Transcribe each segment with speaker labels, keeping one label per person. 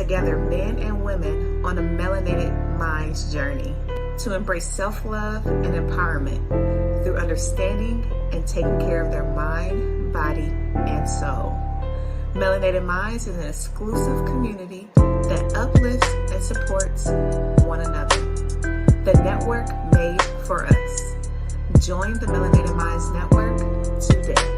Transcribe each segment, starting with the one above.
Speaker 1: to gather men and women on a melanated minds journey to embrace self-love and empowerment through understanding and taking care of their mind, body, and soul. Melanated Minds is an exclusive community that uplifts and supports one another. The network made for us. Join the Melanated Minds Network today.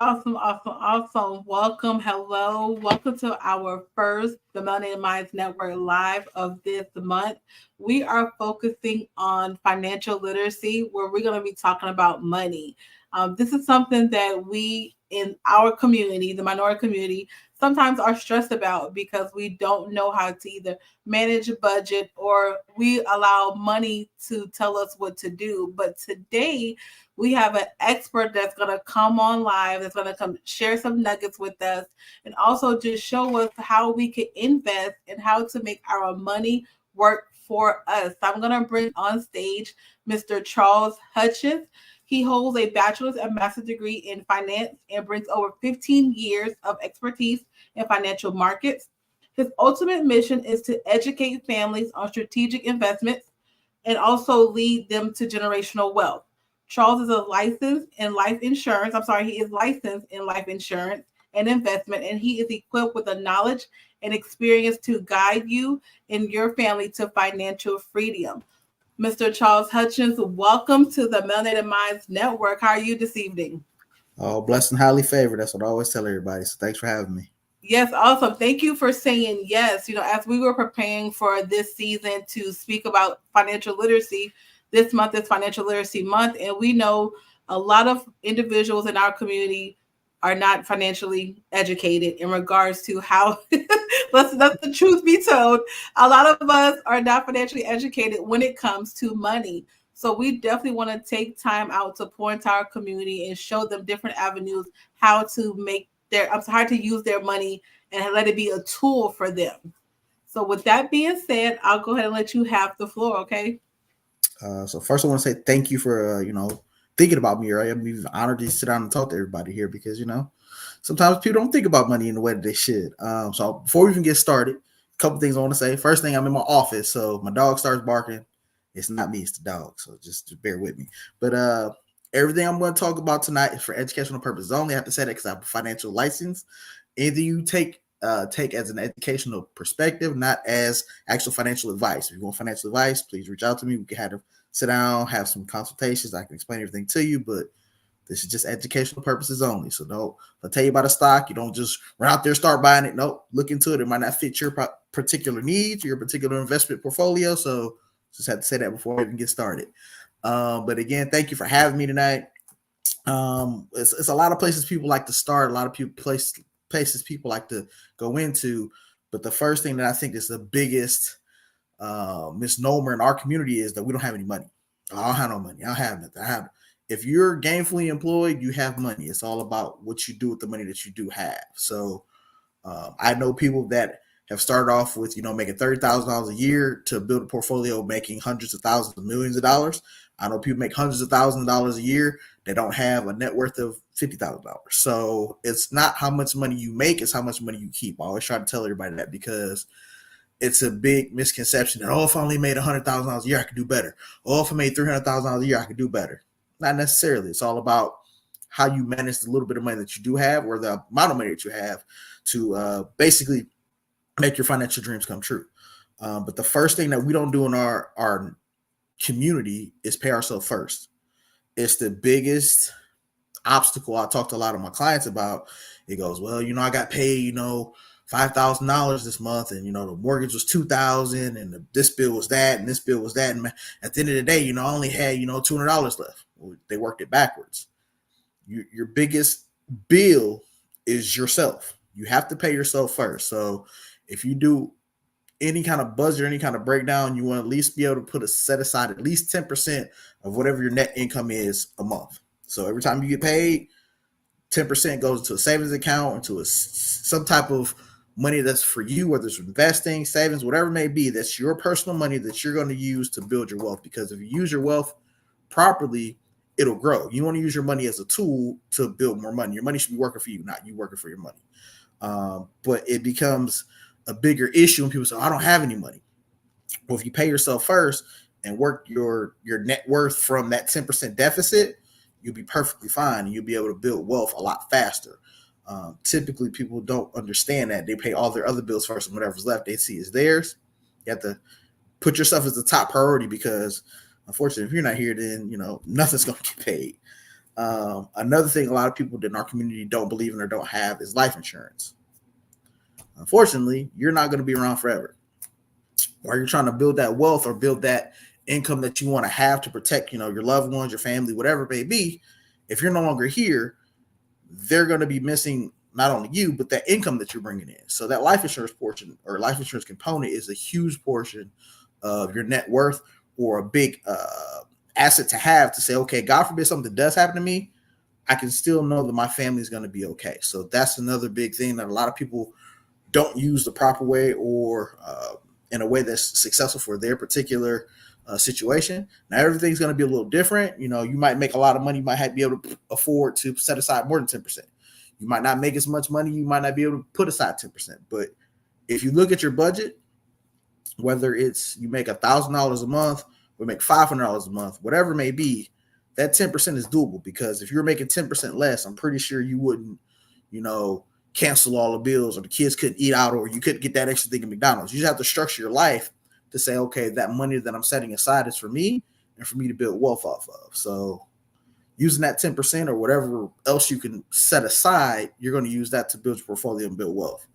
Speaker 2: Awesome. Welcome. Hello. Welcome to our first The Melanated Minds Network live of this month. We are focusing on financial literacy, where we're going to be talking about money. This is something that we in our community, the minority community, sometimes are stressed about because we don't know how to either manage a budget or we allow money to tell us what to do. But today, we have an expert that's going to come on live, that's going to come share some nuggets with us, and also just show us how we can invest and how to make our money work for us. So I'm going to bring on stage Mr. Charles Hutchins. He holds a bachelor's and master's degree in finance and brings over 15 years of expertise in financial markets. His ultimate mission is to educate families on strategic investments and also lead them to generational wealth. Charles is licensed in life insurance and investment, and he is equipped with the knowledge and experience to guide you and your family to financial freedom. Mr. Charles Hutchins, welcome to the Melanated Minds Network. How are you this evening?
Speaker 3: Oh, blessed and highly favored. That's what I always tell everybody. So thanks for having me.
Speaker 2: Yes, awesome. Thank you for saying yes. As we were preparing for this season to speak about financial literacy, this month is Financial Literacy Month, and we know a lot of individuals in our community are not financially educated in regards to how, let the truth be told, a lot of us are not financially educated when it comes to money. So we definitely want to take time out to pour into our community and show them different avenues how to how to use their money and let it be a tool for them. So with that being said, I'll go ahead and let you have the floor, okay?
Speaker 3: So first I want to say thank you for, thinking about me. Right? I'm even honored to sit down and talk to everybody here because, sometimes people don't think about money in the way that they should. So before we even get started, a couple things I want to say. First thing, I'm in my office. So my dog starts barking. It's not me, it's the dog. So just bear with me. But everything I'm going to talk about tonight is for educational purposes only. I have to say that because I have a financial license. Anything you take as an educational perspective, not as actual financial advice. If you want financial advice, please reach out to me. We can have sit down, have some consultations. I can explain everything to you, but this is just educational purposes only. So don't, if I tell you about a stock, you don't just run out there, start buying it. Nope, look into it. It might not fit your particular needs, your particular investment portfolio. So just have to say that before we even get started. But again, thank you for having me tonight. It's a lot of places people like to start, a lot of places people like to go into. But the first thing that I think is the biggest misnomer in our community is that we don't have any money. I don't have no money. I don't have nothing. If you're gainfully employed, you have money. It's all about what you do with the money that you do have. So I know people that have started off with, making $30,000 a year to build a portfolio, making hundreds of thousands of millions of dollars. I know people make hundreds of thousands of dollars a year that don't have a net worth of $50,000. So it's not how much money you make, it's how much money you keep. I always try to tell everybody that because it's a big misconception that, if I only made $100,000 a year, I could do better. If I made $300,000 a year, I could do better. Not necessarily. It's all about how you manage the little bit of money that you do have or the amount of money that you have to basically make your financial dreams come true. But the first thing that we don't do in our community is pay ourselves first. It's the biggest obstacle I talk to a lot of my clients about. It goes, well, I got paid, $5,000 this month, and the mortgage was $2,000, and this bill was that, and this bill was that, and at the end of the day, I only had $200 left. Well, they worked it backwards. Your biggest bill is yourself. You have to pay yourself first. So if you do any kind of budget, any kind of breakdown, you want to at least be able to set aside at least 10% of whatever your net income is a month. So every time you get paid, 10% goes into a savings account, into some type of money that's for you, whether it's investing, savings, whatever it may be. That's your personal money that you're going to use to build your wealth. Because if you use your wealth properly, it'll grow. You want to use your money as a tool to build more money. Your money should be working for you, not you working for your money. But it becomes a bigger issue when people say, I don't have any money. Well, if you pay yourself first and work your net worth from that 10% deficit, you'll be perfectly fine and you'll be able to build wealth a lot faster. Typically, people don't understand that. They pay all their other bills first, and whatever's left they see is theirs. You have to put yourself as the top priority because, unfortunately, if you're not here, then nothing's going to get paid. Another thing a lot of people in our community don't believe in or don't have is life insurance. Unfortunately, you're not going to be around forever. While you're trying to build that wealth or build that income that you want to have to protect, your loved ones, your family, whatever it may be, if you're no longer here, they're going to be missing not only you, but that income that you're bringing in. So that life insurance portion or life insurance component is a huge portion of your net worth or a big asset to have to say, okay, God forbid something does happen to me, I can still know that my family is going to be okay. So that's another big thing that a lot of people don't use the proper way or in a way that's successful for their particular situation. Now, everything's going to be a little different. You might make a lot of money. You might be able to afford to set aside more than 10%. You might not make as much money. You might not be able to put aside 10%. But if you look at your budget, whether it's you make $1,000 a month or make $500 a month, whatever it may be, that 10% is doable because if you're making 10% less, I'm pretty sure you wouldn't, cancel all the bills or the kids couldn't eat out or you couldn't get that extra thing at McDonald's. You just have to structure your life to say, okay, that money that I'm setting aside is for me and for me to build wealth off of. So using that 10% or whatever else you can set aside, you're going to use that to build your portfolio and build wealth.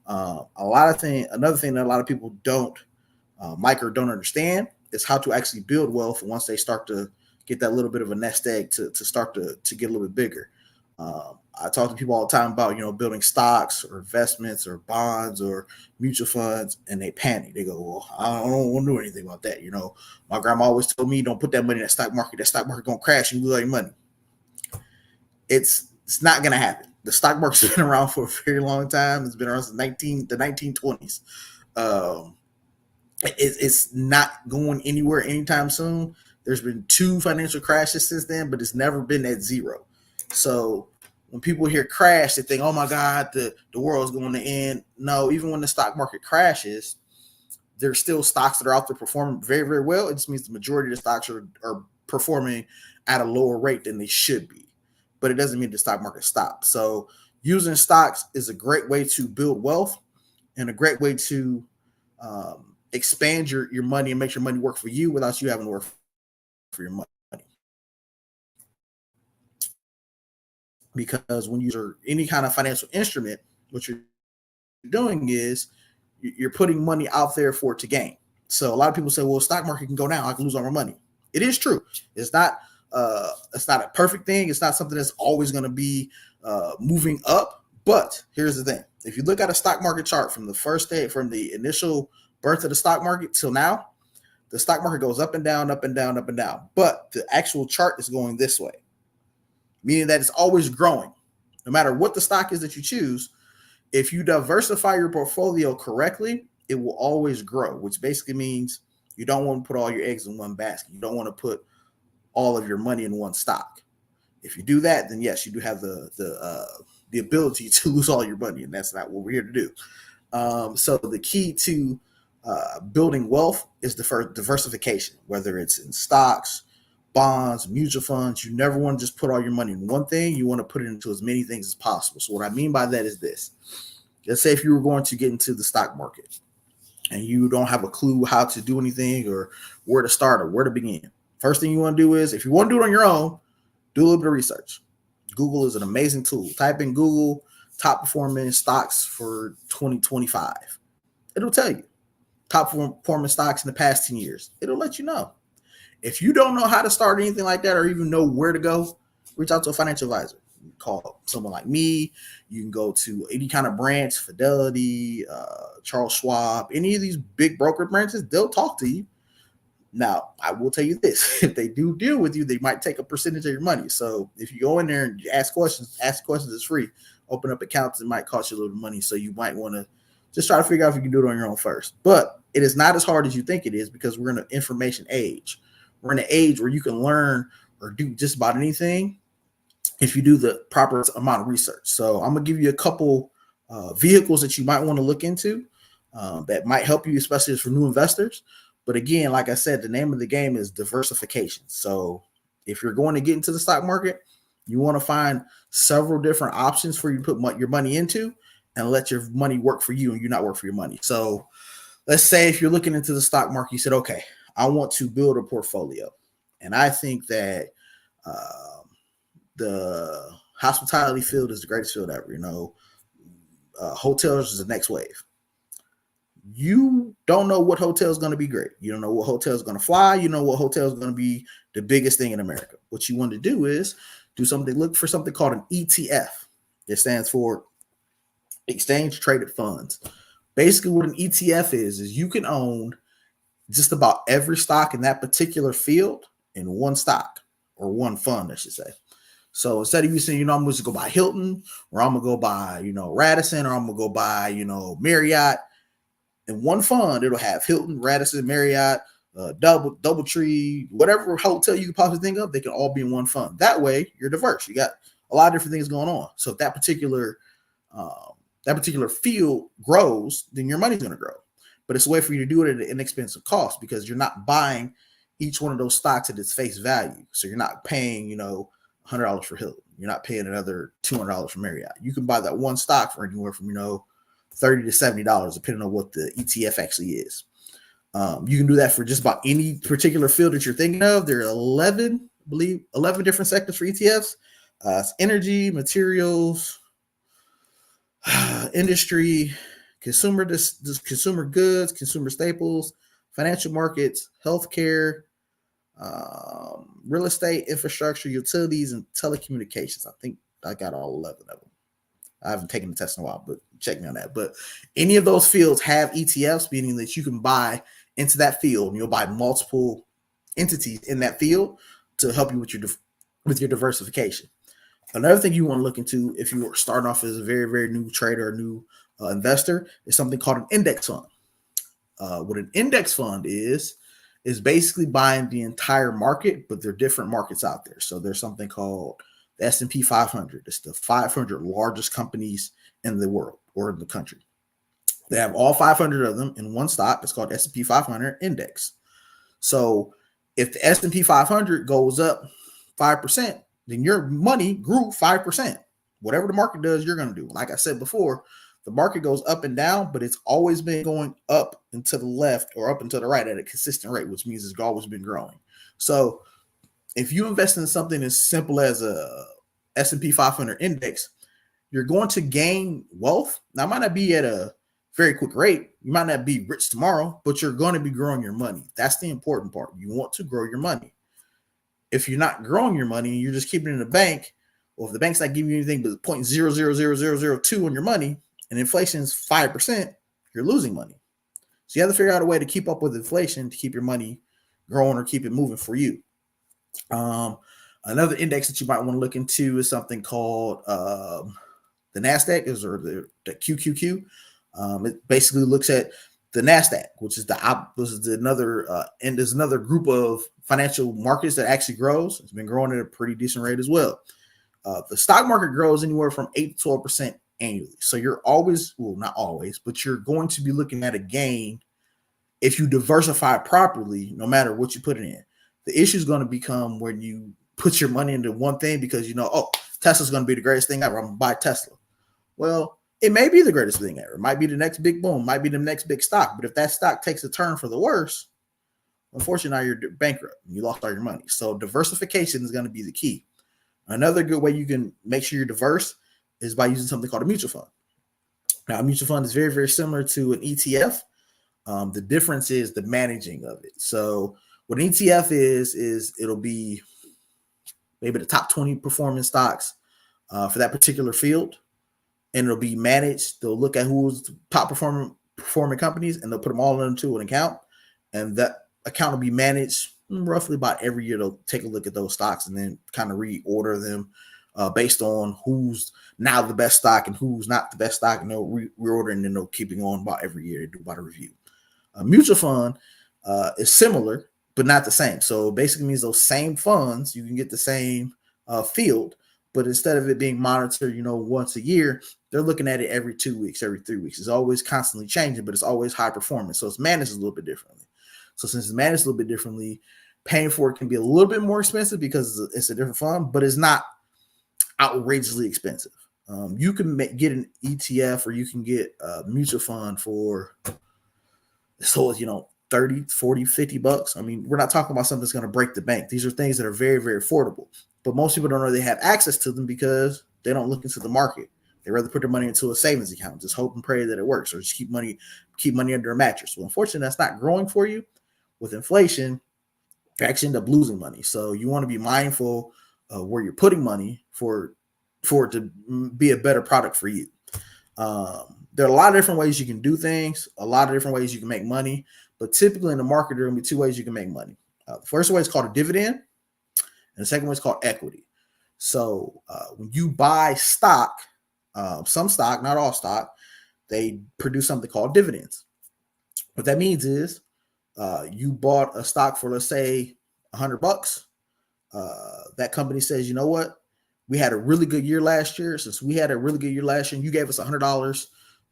Speaker 3: Another thing that a lot of people don't understand is how to actually build wealth once they start to get that little bit of a nest egg to start to get a little bit bigger. I talk to people all the time about, building stocks or investments or bonds or mutual funds, and they panic. They go, well, I don't want to do anything about that. My grandma always told me, don't put that money in that stock market. That stock market going to crash and you lose all your money. It's not going to happen. The stock market's been around for a very long time. It's been around since the 1920s. It's not going anywhere anytime soon. There's been 2 financial crashes since then, but it's never been at zero. So when people hear crash, they think, oh my God, the world's going to end. No, even when the stock market crashes, there's still stocks that are out there performing very, very well. It just means the majority of the stocks are performing at a lower rate than they should be. But it doesn't mean the stock market stopped. So using stocks is a great way to build wealth and a great way to expand your money and make your money work for you without you having to work for your money. Because when you use any kind of financial instrument, what you're doing is you're putting money out there for it to gain. So a lot of people say, well, stock market can go down. I can lose all my money. It is true. It's not a perfect thing. It's not something that's always going to be moving up. But here's the thing. If you look at a stock market chart from the first day, from the initial birth of the stock market till now, the stock market goes up and down, up and down, up and down. But the actual chart is going this way, meaning that it's always growing. No matter what the stock is that you choose, if you diversify your portfolio correctly, it will always grow, which basically means you don't want to put all your eggs in one basket. You don't want to put all of your money in one stock. If you do that, then yes, you do have the ability to lose all your money, and that's not what we're here to do. So the key to building wealth is diversification, whether it's in stocks, bonds, mutual funds. You never want to just put all your money in one thing. You want to put it into as many things as possible. So what I mean by that is this. Let's say if you were going to get into the stock market and you don't have a clue how to do anything or where to start or where to begin. First thing you want to do is, if you want to do it on your own, do a little bit of research. Google is an amazing tool. Type in Google top performing stocks for 2025. It'll tell you top performing stocks in the past 10 years. It'll let you know. If you don't know how to start anything like that or even know where to go, reach out to a financial advisor. You can call someone like me. You can go to any kind of branch, Fidelity, Charles Schwab, any of these big broker branches, they'll talk to you. Now, I will tell you this. If they do deal with you, they might take a percentage of your money. So if you go in there and ask questions is free. Open up accounts, it might cost you a little money. So you might want to just try to figure out if you can do it on your own first. But it is not as hard as you think it is because we're in an information age. We're in an age where you can learn or do just about anything if you do the proper amount of research. So I'm going to give you a couple vehicles that you might want to look into that might help you, especially for new investors. But again, like I said, the name of the game is diversification. So if you're going to get into the stock market, you want to find several different options for you to put your money into and let your money work for you and you not work for your money. So let's say if you're looking into the stock market, you said, okay, I want to build a portfolio. And I think that the hospitality field is the greatest field ever. Hotels is the next wave. You don't know what hotel is going to be great. You don't know what hotel is going to fly. You know what hotel is going to be the biggest thing in America. What you want to do is look for something called an ETF. It stands for Exchange Traded Funds. Basically, what an ETF is you can own just about every stock in that particular field in one stock or one fund, I should say. So instead of you saying, I'm going to go buy Hilton, or I'm going to go buy, Radisson, or I'm going to go buy, Marriott, in one fund, it'll have Hilton, Radisson, Marriott, DoubleTree, whatever hotel you can possibly think of, they can all be in one fund. That way, you're diverse. You got a lot of different things going on. So if that particular field grows, then your money's going to grow. But it's a way for you to do it at an inexpensive cost because you're not buying each one of those stocks at its face value. So you're not paying, $100 for Hilton. You're not paying another $200 for Marriott. You can buy that one stock for anywhere from, $30 to $70, depending on what the ETF actually is. You can do that for just about any particular field that you're thinking of. There are 11 different sectors for ETFs. It's energy, materials, industry, consumer goods, consumer staples, financial markets, healthcare, real estate, infrastructure, utilities, and telecommunications. I think I got all 11 of them. I haven't taken the test in a while, but check me on that. But any of those fields have ETFs, meaning that you can buy into that field and you'll buy multiple entities in that field to help you with your diversification. Another thing you want to look into if you are starting off as a very, very new trader or new investor is something called an index fund. What an index fund is basically buying the entire market, but there are different markets out there. So there's something called the S&P 500. It's the 500 largest companies in the world or in the country. They have all 500 of them in one stock. It's called S&P 500 index. So if the S&P 500 goes up 5%, then your money grew 5%. Whatever the market does, you're going to do. Like I said before, the market goes up and down, but it's always been going up and to the left or up and to the right at a consistent rate, which means it's always been growing. So if you invest in something as simple as a S&P 500 index, you're going to gain wealth. Now, it might not be at a very quick rate. You might not be rich tomorrow, but you're going to be growing your money. That's the important part. You want to grow your money. If you're not growing your money, you're just keeping it in the bank, or if the bank's not giving you anything but 0.000002 on your money, and inflation is 5%, you're losing money. So you have to figure out a way to keep up with inflation to keep your money growing or keep it moving for you. Another index that you might want to look into is something called the NASDAQ, or the QQQ. It basically looks at the NASDAQ, which is another group of financial markets that actually grows. It's been growing at a pretty decent rate as well. The stock market grows anywhere from 8 to 12% annually. So you're always, well, not always, but you're going to be looking at a gain if you diversify properly, no matter what you put it in. The issue is going to become when you put your money into one thing because Tesla's going to be the greatest thing ever. I'm going to buy Tesla. Well, it may be the greatest thing ever. It might be the next big boom, might be the next big stock. But if that stock takes a turn for the worse, unfortunately, now you're bankrupt. You lost all your money. So diversification is going to be the key. Another good way you can make sure you're diverse is by using something called a mutual fund. Now, a mutual fund is very, very similar to an ETF. The difference is the managing of it. So what an ETF is it'll be maybe the top 20 performing stocks for that particular field. And it'll be managed. They'll look at who's the top performing companies, and they'll put them all into an account. And that account will be managed roughly about every year. They'll take a look at those stocks and then kind of reorder them based on who's now the best stock and who's not the best stock. And they'll reorder, and then they'll keep it on about every year. They do about a review. A mutual fund is similar, but not the same. So basically means those same funds, you can get the same field, but instead of it being monitored, once a year, they're looking at it every 2 weeks, every 3 weeks. It's always constantly changing, but it's always high performance. So it's managed a little bit differently. So since it's managed a little bit differently, paying for it can be a little bit more expensive because it's a different fund, but it's not outrageously expensive. You can get an ETF or you can get a mutual fund for, so, 30, 40, 50 bucks. I mean, we're not talking about something that's going to break the bank. These are things that are very, very affordable, but most people don't know they have access to them because they don't look into the market. They rather put their money into a savings account, just hope and pray that it works, or just keep money under a mattress. Well, unfortunately, that's not growing for you. With inflation, you actually end up losing money. So you want to be mindful of where you're putting money for it to be a better product for you. There are a lot of different ways you can do things, a lot of different ways you can make money, but typically in the market, there are going to be two ways you can make money. The first way is called a dividend, and the second one is called equity. So when you buy stock, some stock, not all stock, they produce something called dividends. What that means is you bought a stock for, let's say, $100. That company says, you know what? We had a really good year last year. Since we had a really good year last year, and you gave us $100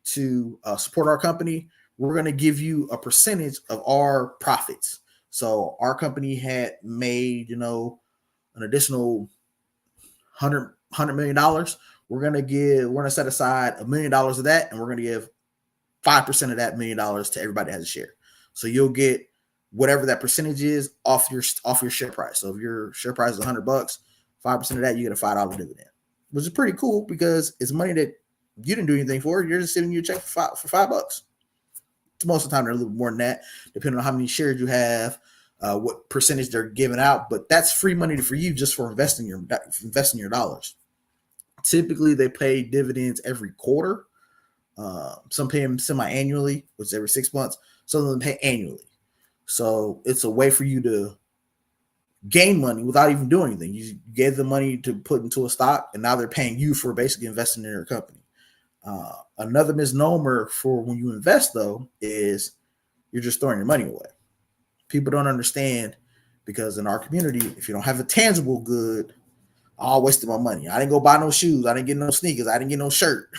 Speaker 3: to support our company, we're going to give you a percentage of our profits. So our company had made, an additional $100 million. We're going to set aside $1 million of that, and we're going to give 5% of that $1 million to everybody that has a share. So you'll get whatever that percentage is off your share price. So if your share price is $100, 5% of that, you get a $5 dividend, which is pretty cool because it's money that you didn't do anything for. You're just sending you a check for $5. Most of the time, they're a little more than that, depending on how many shares you have, what percentage they're giving out. But that's free money for you just for investing your dollars. Typically, they pay dividends every quarter. Some pay them semi-annually, which is every 6 months. Some of them pay annually. So it's a way for you to gain money without even doing anything. You gave them money to put into a stock, and now they're paying you for basically investing in their company. Another misnomer for when you invest, though, is you're just throwing your money away. People don't understand because in our community, if you don't have a tangible good, I wasted my money. I didn't go buy no shoes. I didn't get no sneakers. I didn't get no shirt.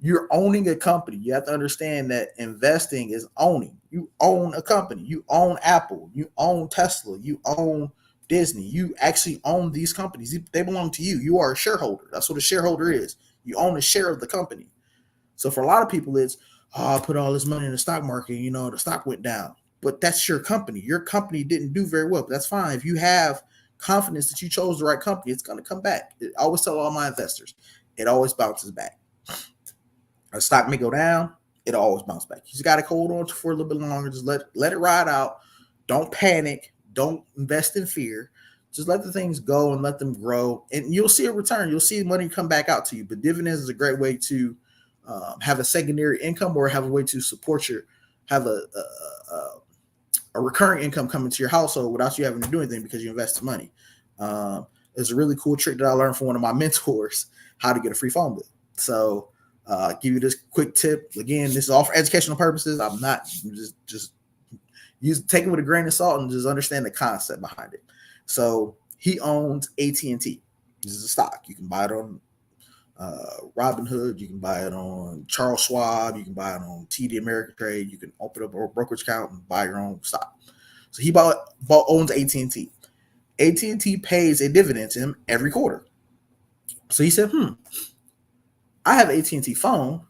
Speaker 3: You're owning a company. You have to understand that investing is owning. You own a company. You own Apple. You own Tesla. You own Disney. You actually own these companies. They belong to you. You are a shareholder. That's what a shareholder is. You own a share of the company. So for a lot of people, it's, I put all this money in the stock market. The stock went down. But that's your company. Your company didn't do very well. But that's fine. If you have confidence that you chose the right company, it's going to come back. I always tell all my investors, it always bounces back. A stock may go down, it'll always bounce back. You just got to hold on to it for a little bit longer. Just let it ride out. Don't panic. Don't invest in fear. Just let the things go and let them grow, and you'll see a return. You'll see money come back out to you. But dividends is a great way to have a secondary income, or have a way to support have a recurring income coming to your household without you having to do anything because you invested money. It's a really cool trick that I learned from one of my mentors, how to get a free phone bill. So give you this quick tip. Again, this is all for educational purposes. I'm not just take it with a grain of salt and just understand the concept behind it. So he owns AT&T. This is a stock. You can buy it on Robinhood. You can buy it on Charles Schwab. You can buy it on TD Ameritrade. You can open up a brokerage account and buy your own stock. So he owns AT&T. AT&T pays a dividend to him every quarter. So he said, I have AT&T phone.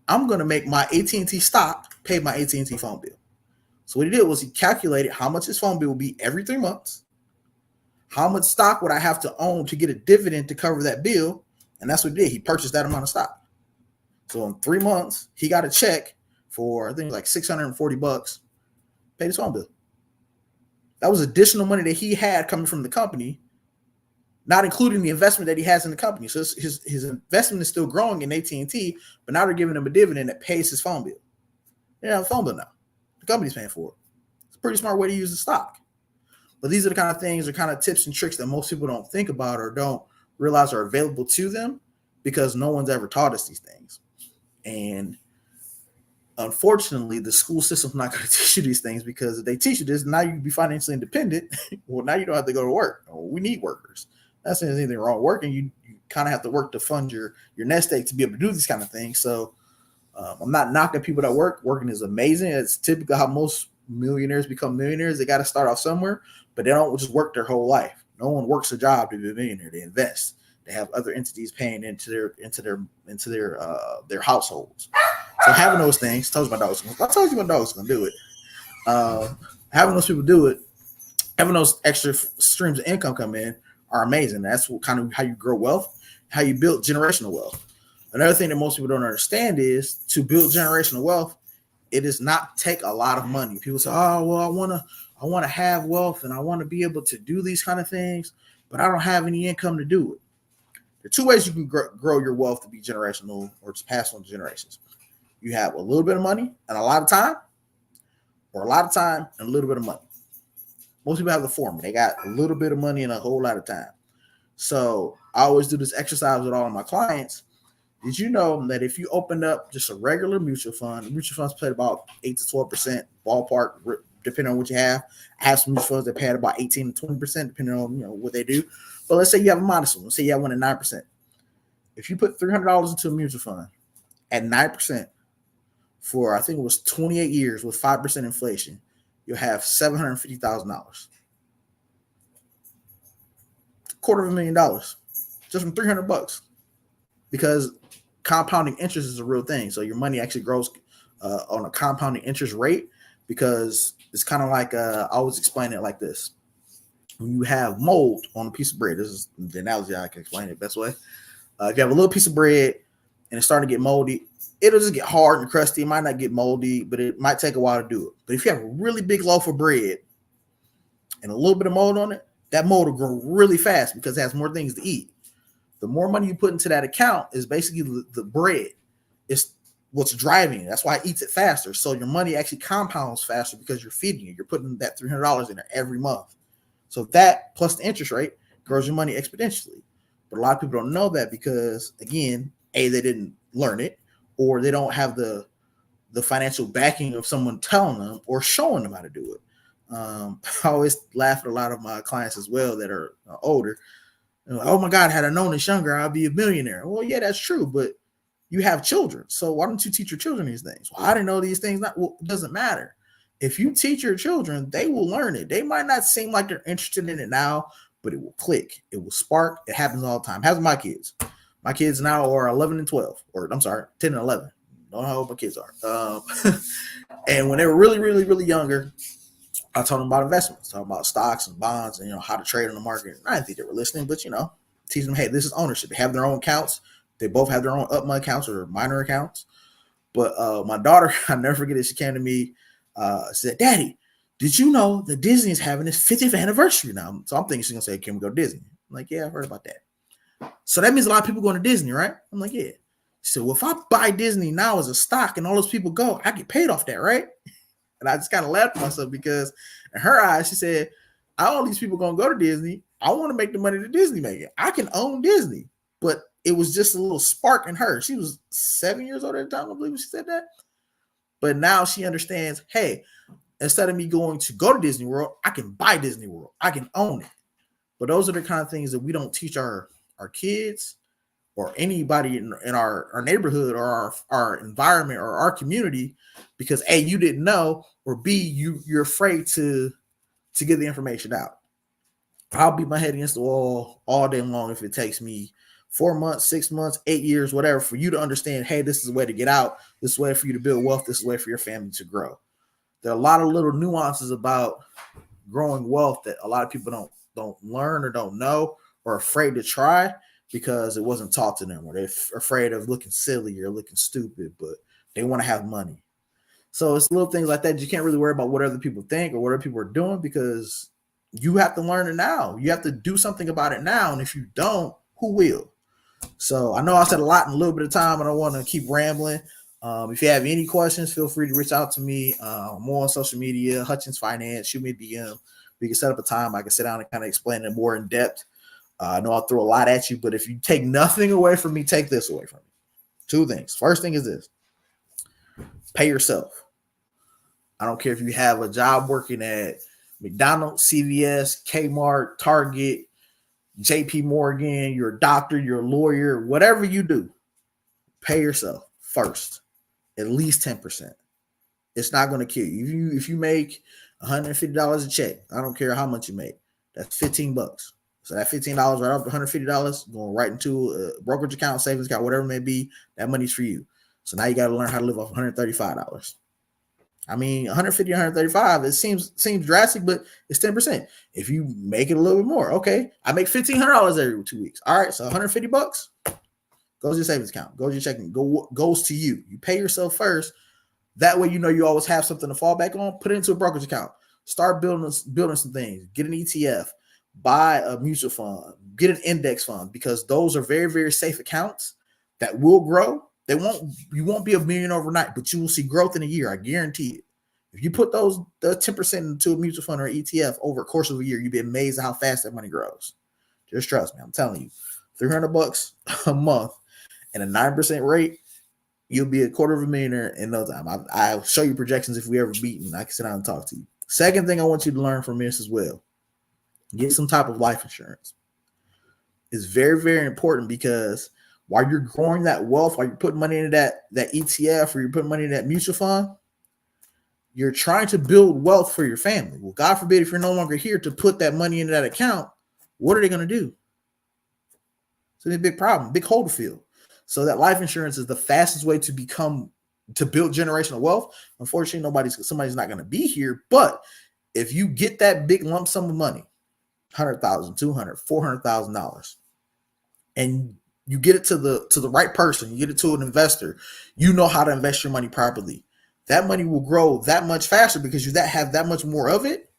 Speaker 3: I'm going to make my AT&T stock pay my AT&T phone bill. So what he did was he calculated how much his phone bill would be every 3 months. How much stock would I have to own to get a dividend to cover that bill? And that's what he did. He purchased that amount of stock. So in 3 months, he got a check for, I think, like $640, paid his phone bill. That was additional money that he had coming from the company, not including the investment that he has in the company. So his investment is still growing in AT&T, but now they're giving him a dividend that pays his phone bill. They don't have a phone bill now. The company's paying for it. It's a pretty smart way to use the stock. But these are the kind of things, or kind of tips and tricks that most people don't think about or don't realize are available to them because no one's ever taught us these things. And unfortunately, the school system's not going to teach you these things, because if they teach you this, now you can be financially independent. Well, now you don't have to go to work. We need workers. That's not anything wrong working. You kind of have to work to fund your nest egg to be able to do these kind of things. So I'm not knocking people that work. Working is amazing. It's typically how most millionaires become millionaires. They got to start off somewhere, but they don't just work their whole life. No one works a job to be a millionaire. They invest. They have other entities paying into their households. So having those things, I told you my dog's gonna do it. Having those people do it, having those extra streams of income come in are amazing. That's what kind of how you grow wealth, how you build generational wealth. Another thing that most people don't understand is to build generational wealth, it does not take a lot of money. People say, "Oh, well, I want to have wealth and I want to be able to do these kind of things, but I don't have any income to do it." There are two ways you can grow your wealth to be generational or to pass on to generations. You have a little bit of money and a lot of time, or a lot of time and a little bit of money. Most people have the former. They got a little bit of money and a whole lot of time. So I always do this exercise with all of my clients. Did you know that if you opened up just a regular mutual funds pay about 8 to 12% ballpark, depending on what you have. I have some mutual funds that pay at about 18 to 20%, depending on what they do. But let's say you have a modest one. Let's say you have one at 9%. If you put $300 into a mutual fund at 9% for, I think it was 28 years with 5% inflation, you'll have $750,000. $250,000 just from $300, because compounding interest is a real thing. So your money actually grows on a compounding interest rate, because it's kind of like I always explain it like this. When you have mold on a piece of bread, this is the analogy I can explain it best way. If you have a little piece of bread and it's starting to get moldy, it'll just get hard and crusty. It might not get moldy, but it might take a while to do it. But if you have a really big loaf of bread and a little bit of mold on it, that mold will grow really fast because it has more things to eat. The more money you put into that account is basically the bread. It's what's driving it. That's why it eats it faster. So your money actually compounds faster because you're feeding it. You're putting that $300 in there every month. So that plus the interest rate grows your money exponentially. But a lot of people don't know that because, again, A, they didn't learn it, or they don't have the financial backing of someone telling them or showing them how to do it. I always laugh at a lot of my clients as well that are older. Like, oh my God, had I known this younger, I'd be a millionaire. Well, yeah, that's true, but you have children. So why don't you teach your children these things? Well, I didn't know these things. Well, it doesn't matter. If you teach your children, they will learn it. They might not seem like they're interested in it now, but it will click. It will spark. It happens all the time. It happens with my kids. My kids now are 11 and 12, or I'm sorry, 10 and 11. Don't know how old my kids are. And when they were really, really, really younger, I told them about investments, talking about stocks and bonds and, how to trade on the market. I didn't think they were listening, but, teach them, hey, this is ownership. They have their own accounts. They both have their own UPMA accounts or minor accounts. But my daughter, I never forget it. She came to me, said, Daddy, did you know that Disney is having its 50th anniversary now? So I'm thinking she's going to say, can we go to Disney? I'm like, yeah, I've heard about that. So that means a lot of people going to Disney, right? I'm like, yeah. She said, well, if I buy Disney now as a stock and all those people go, I get paid off that, right? And I just kind of laughed at myself because in her eyes, she said, all these people going to go to Disney. I want to make the money that Disney making. I can own Disney. But it was just a little spark in her. She was 7 years old at the time, I believe when she said that. But now she understands, hey, instead of me going to go to Disney World, I can buy Disney World. I can own it. But those are the kind of things that we don't teach our kids or anybody in our neighborhood or our environment or our community, because A, you didn't know, or B, you're afraid to get the information out. I'll beat my head against the wall all day long if it takes me 4 months, 6 months, 8 years, whatever, for you to understand, hey, this is a way to get out. This is a way for you to build wealth. This is a way for your family to grow. There are a lot of little nuances about growing wealth that a lot of people don't learn or don't know or are afraid to try because it wasn't taught to them, or they're afraid of looking silly or looking stupid, but they want to have money. So it's little things like that. You can't really worry about what other people think or what other people are doing, because you have to learn it now. You have to do something about it now. And if you don't, who will? So I know I said a lot in a little bit of time. I don't want to keep rambling. If you have any questions, feel free to reach out to me. More on social media, Hutchins Finance, shoot me a DM. We can set up a time. I can sit down and kind of explain it more in depth. I know I'll throw a lot at you, but if you take nothing away from me, take this away from me. Two things. First thing is this: pay yourself. I don't care if you have a job working at McDonald's, CVS, Kmart, Target, JP Morgan, you're a doctor, you're a lawyer, whatever you do, pay yourself first, at least 10%. It's not going to kill you. If you make $150 a check, I don't care how much you make, that's $15. So that $15 right off the $150 going right into a brokerage account, savings account, whatever it may be, that money's for you. So now you got to learn how to live off $135. I mean, 150, 135, it seems drastic, but it's 10%. If you make it a little bit more, okay, I make $1,500 every 2 weeks. All right, so $150 goes to your savings account, goes to your checking, goes to you. You pay yourself first. That way, you always have something to fall back on. Put it into a brokerage account. Start building some things. Get an ETF. Buy a mutual fund. Get an index fund, because those are very, very safe accounts that will grow. You won't be a million overnight, but you will see growth in a year. I guarantee it. If you put the 10% into a mutual fund or ETF over a course of a year, you'd be amazed at how fast that money grows. Just trust me. I'm telling you, $300 a month and a 9% rate, you'll be $250,000 in no time. I'll show you projections if we ever meet, and I can sit down and talk to you. Second thing I want you to learn from this as well, get some type of life insurance. It's very, very important, because while you're growing that wealth, while you're putting money into that ETF, or you're putting money in that mutual fund, you're trying to build wealth for your family. Well, God forbid, if you're no longer here to put that money into that account, what are they going to do? It's a big problem, big hole to fill. So that life insurance is the fastest way to build generational wealth. Unfortunately, somebody's not going to be here. But if you get that big lump sum of money, $100,000, $200,000, $400,000, and you get it to the right person, you get it to an investor, you know how to invest your money properly. That money will grow that much faster because you have that much more of it.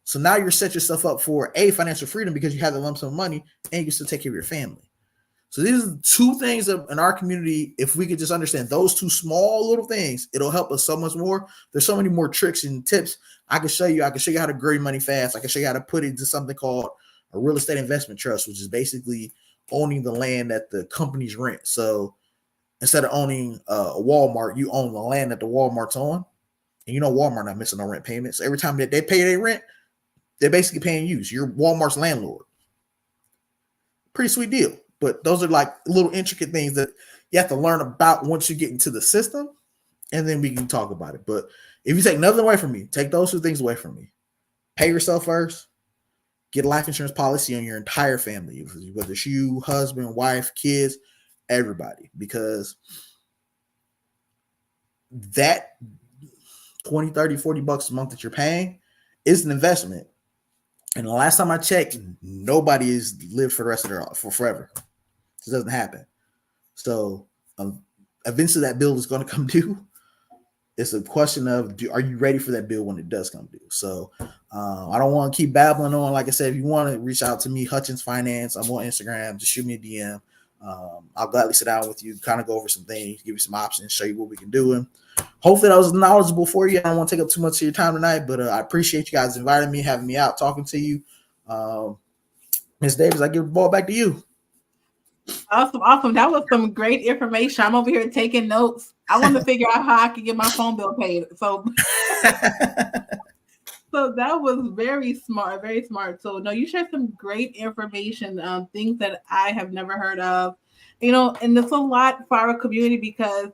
Speaker 3: So now you're set yourself up for financial freedom, because you have the lump sum of money and you can still take care of your family. So these are two things in our community. If we could just understand those two small little things, it'll help us so much more. There's so many more tricks and tips I can show you. I can show you how to grow your money fast. I can show you how to put it into something called a real estate investment trust, which is basically owning the land that the companies rent. So instead of owning a Walmart, you own the land that the Walmart's on. And Walmart not missing no rent payments. So every time that they pay their rent, they're basically paying you. So you're Walmart's landlord. Pretty sweet deal. But those are like little intricate things that you have to learn about once you get into the system, and then we can talk about it. But if you take nothing away from me, take those two things away from me. Pay yourself first. Get a life insurance policy on your entire family, whether it's you, husband, wife, kids, everybody, because that 20, 30, $40 a month that you're paying is an investment. And the last time I checked, nobody has lived for the rest of their life for forever. It doesn't happen. So eventually that bill is going to come due. It's a question of, are you ready for that bill when it does come due? So I don't want to keep babbling on. Like I said, if you want to reach out to me, Hutchins Finance, I'm on Instagram. Just shoot me a DM. I'll gladly sit down with you, kind of go over some things, give you some options, show you what we can do. And hopefully that was knowledgeable for you. I don't want to take up too much of your time tonight, but I appreciate you guys inviting me, having me out, talking to you. Ms. Davis, I give the ball back to you.
Speaker 2: Awesome. That was some great information. I'm over here taking notes. I want to figure out how I can get my phone bill paid. So that was very smart. So no, you shared some great information, things that I have never heard of, and it's a lot for our community, because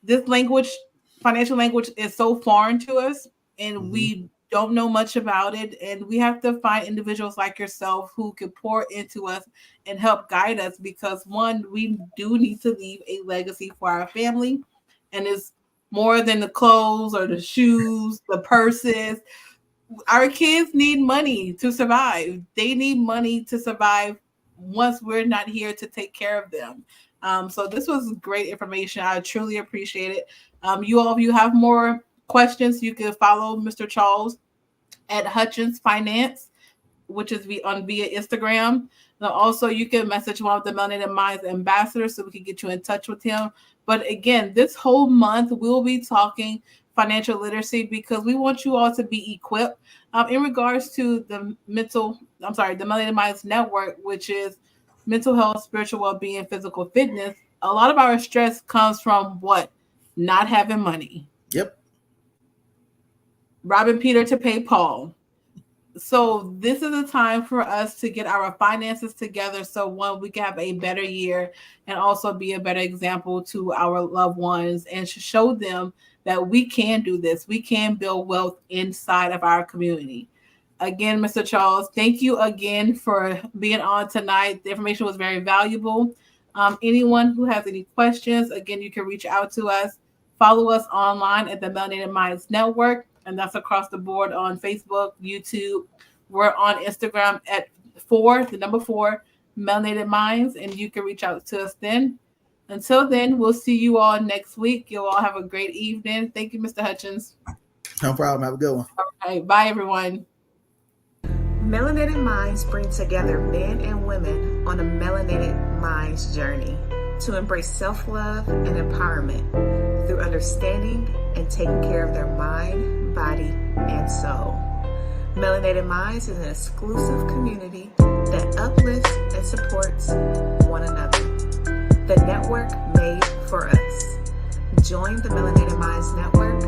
Speaker 2: this language, financial language, is so foreign to us, and we don't know much about it. And we have to find individuals like yourself who can pour into us and help guide us, because one, we do need to leave a legacy for our family, and it's more than the clothes or the shoes, the purses. Our kids need money to survive. They need money to survive once we're not here to take care of them. So this was great information. I truly appreciate it. If you have more questions, you can follow Mr. Charles at Hutchins Finance, which is via Instagram. And also, you can message one of the Melanated Minds ambassadors so we can get you in touch with him. But again, this whole month we'll be talking financial literacy, because we want you all to be equipped in regards to the Melanated Minds Network, which is mental health, spiritual well-being, physical fitness. A lot of our stress comes from what? Not having money.
Speaker 3: Yep.
Speaker 2: Robbing Peter to pay Paul. So this is a time for us to get our finances together so one, we can have a better year and also be a better example to our loved ones and show them that we can do this. We can build wealth inside of our community. Again, Mr. Charles, thank you again for being on tonight. The information was very valuable. Anyone who has any questions, again, you can reach out to us. Follow us online at the Melanated Minds Network, and that's across the board on Facebook, YouTube. We're on Instagram at the number 4, Melanated Minds, and you can reach out to us then. Until then, we'll see you all next week. You'll all have a great evening. Thank you, Mr. Hutchins.
Speaker 3: No problem. Have a good one.
Speaker 2: All right. Bye, everyone.
Speaker 1: Melanated Minds bring together men and women on a melanated minds journey to embrace self-love and empowerment through understanding and taking care of their mind, body, and soul. Melanated Minds is an exclusive community that uplifts and supports one another. The network made for us. Join the Melanated Minds Network